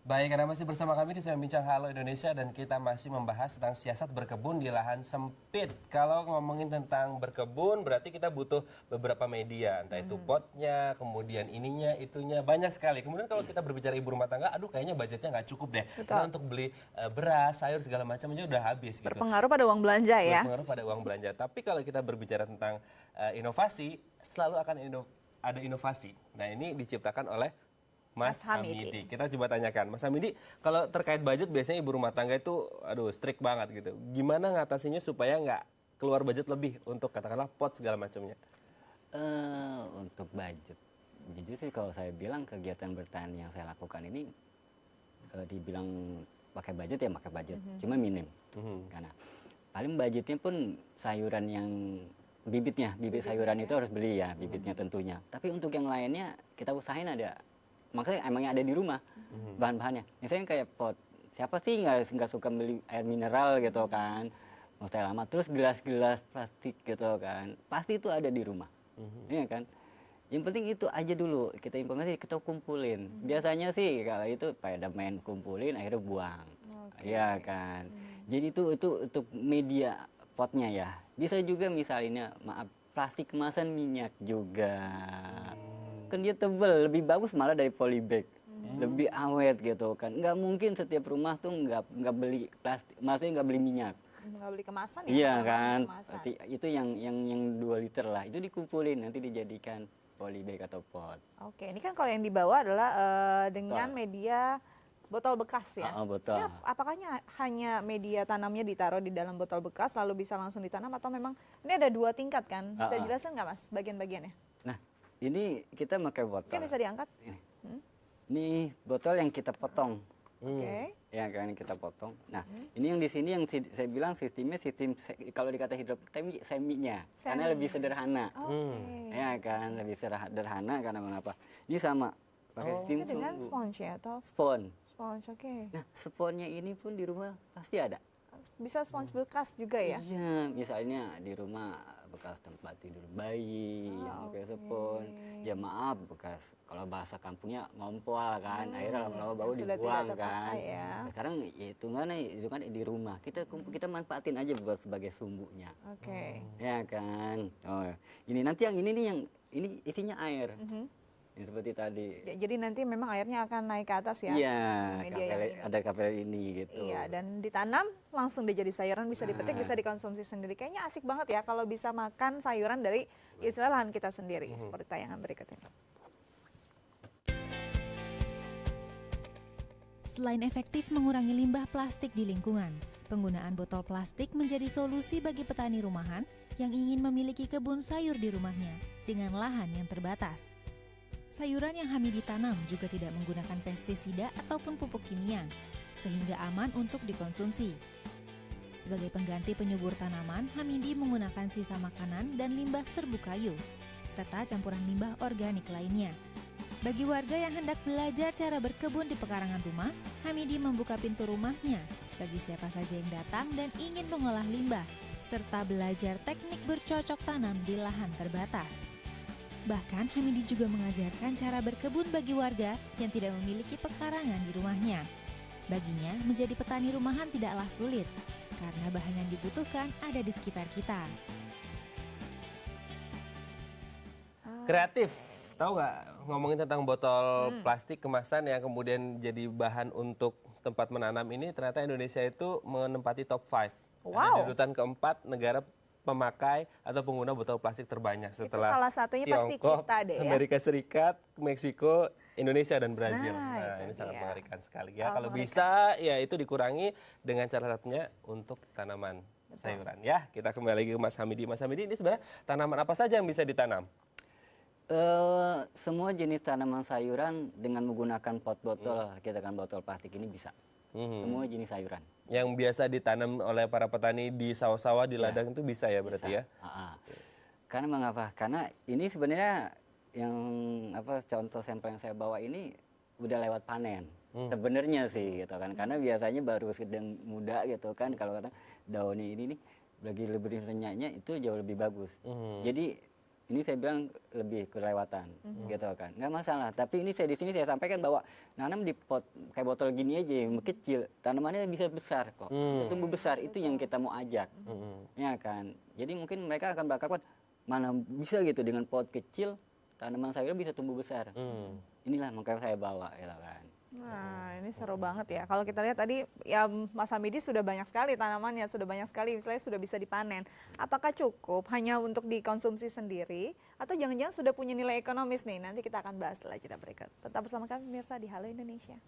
Baik, Anda masih bersama kami di Saya Bincang Halo Indonesia dan kita masih membahas tentang siasat berkebun di lahan sempit. Kalau ngomongin tentang berkebun berarti kita butuh beberapa media, entah itu potnya, kemudian ininya, itunya, banyak sekali. Kemudian kalau kita berbicara ibu rumah tangga, aduh kayaknya budgetnya nggak cukup deh. Betul. Karena untuk beli beras, sayur segala macam aja udah habis gitu. Berpengaruh pada uang belanja ya. Berpengaruh pada uang belanja. Tapi kalau kita berbicara tentang inovasi, selalu akan ada inovasi. Nah ini diciptakan oleh Mas Hamidi. Kita coba tanyakan, Mas Hamidi, kalau terkait budget biasanya ibu rumah tangga itu, aduh, strict banget gitu. Gimana ngatasinya supaya nggak keluar budget lebih untuk katakanlah pot segala macamnya? Untuk budget, jujur sih kalau saya bilang kegiatan bertani yang saya lakukan ini dibilang pakai budget ya pakai budget, cuma minim. Karena paling budgetnya pun sayuran yang bibit sayuran itu harus beli ya, bibitnya tentunya. Tapi untuk yang lainnya kita usahain ada. Maksudnya emangnya ada di rumah bahan-bahannya. Misalnya kayak pot, siapa sih nggak suka beli air mineral gitu kan, mau stay lama. Terus gelas-gelas plastik gitu kan, pasti itu ada di rumah, iya kan. Yang penting itu aja dulu kita informasi, kita kumpulin. Biasanya sih kalau itu pada main kumpulin, akhirnya buang, iya kan. Jadi itu untuk media potnya ya. Bisa juga misalnya maaf plastik kemasan minyak juga. Kan dia tebel, lebih bagus malah dari polybag, lebih awet gitu kan. Nggak mungkin setiap rumah tuh nggak beli plastik, maksudnya nggak beli minyak. Nggak beli kemasan ya? Iya kan, Kemasan. itu yang 2 liter lah, itu dikumpulin nanti dijadikan polybag atau pot. Oke, ini kan kalau yang dibawa adalah dengan media botol bekas ya? Botol. Ya, apakah hanya media tanamnya ditaruh di dalam botol bekas lalu bisa langsung ditanam atau memang ini ada 2 tingkat kan? Bisa jelaskan nggak Mas bagian-bagiannya? Nah, ini kita pakai botol. Mungkin bisa diangkat? Ini botol yang kita potong. Oke. Ya kan kita potong. Nah, ini yang di sini yang saya bilang sistemnya kalau dikata hidroponik seminya, karena lebih sederhana. Ya kan, lebih sederhana karena mengapa? Ini sama pakai sistem Itu dengan sponge ya atau spons. sponge? Oke. Nah, sponnya ini pun di rumah pasti ada. Bisa sponge bekas juga ya? Iya, misalnya di rumah bekas tempat tidur bayi yang pakai spon. Ya maaf, bekas kalau bahasa kampungnya ngompol kan, akhirnya lama-lama bau dibuang kan. Ya. Sekarang itu kan di rumah. Kita manfaatin aja buat sebagai sumbunya. Oke. Ya kan. Oh, ini nanti yang ini nih yang ini isinya air. Yang seperti tadi. Jadi nanti memang airnya akan naik ke atas ya? Iya, Media yang ini. ada kapel ini gitu. Iya, dan ditanam langsung dia jadi sayuran, bisa dipetik, bisa dikonsumsi sendiri. Kayaknya asik banget ya kalau bisa makan sayuran dari istilah lahan kita sendiri, seperti tayangan berikut ini. Selain efektif mengurangi limbah plastik di lingkungan, penggunaan botol plastik menjadi solusi bagi petani rumahan yang ingin memiliki kebun sayur di rumahnya dengan lahan yang terbatas. Sayuran yang Hamidi tanam juga tidak menggunakan pestisida ataupun pupuk kimia, sehingga aman untuk dikonsumsi. Sebagai pengganti penyubur tanaman, Hamidi menggunakan sisa makanan dan limbah serbuk kayu, serta campuran limbah organik lainnya. Bagi warga yang hendak belajar cara berkebun di pekarangan rumah, Hamidi membuka pintu rumahnya bagi siapa saja yang datang dan ingin mengolah limbah, serta belajar teknik bercocok tanam di lahan terbatas. Bahkan Hamidi juga mengajarkan cara berkebun bagi warga yang tidak memiliki pekarangan di rumahnya. Baginya, menjadi petani rumahan tidaklah sulit, karena bahan yang dibutuhkan ada di sekitar kita. Kreatif, tahu nggak ngomongin tentang botol plastik kemasan yang kemudian jadi bahan untuk tempat menanam ini, ternyata Indonesia itu menempati top 5. Ada di urutan keempat negara pemakai atau pengguna botol plastik terbanyak setelah salah satunya pasti Tiongkok, kita deh ya. Amerika Serikat, Meksiko, Indonesia dan Brazil. Nah, Ini itu sangat dia. mengerikan sekali ya. Kalau bisa ya itu dikurangi dengan cara satunya untuk tanaman sayuran ya. Kita kembali lagi ke Mas Hamidi. Mas Hamidi, ini sebenarnya tanaman apa saja yang bisa ditanam? Semua jenis tanaman sayuran dengan menggunakan pot botol, kita kan botol plastik ini bisa. Semua jenis sayuran. Yang biasa ditanam oleh para petani di sawah-sawah, di ladang itu bisa ya berarti ya? Karena mengapa? Karena ini sebenarnya yang contoh sampel yang saya bawa ini udah lewat panen. Sebenarnya sih gitu kan. Karena biasanya baru sedang muda gitu kan, kalau kata daunnya ini nih lagi lebih renyahnya itu jauh lebih bagus. Jadi ini saya bilang lebih kelewatan gitu kan, nggak masalah. Tapi ini saya di sini saya sampaikan bahwa nanam di pot kayak botol gini aja yang kecil, tanamannya bisa besar kok, bisa tumbuh besar. Itu yang kita mau ajak, ya kan. Jadi mungkin mereka akan beranggapan mana bisa gitu dengan pot kecil tanaman sayur bisa tumbuh besar. Inilah makanya saya bawa gitu kan. Nah, ini seru banget ya. Kalau kita lihat tadi, ya Mas Hamidi sudah banyak sekali tanamannya, sudah banyak sekali, misalnya sudah bisa dipanen. Apakah cukup hanya untuk dikonsumsi sendiri, atau jangan-jangan sudah punya nilai ekonomis nih? Nanti kita akan bahas setelah jeda berikut. Tetap bersama kami pemirsa di Halo Indonesia.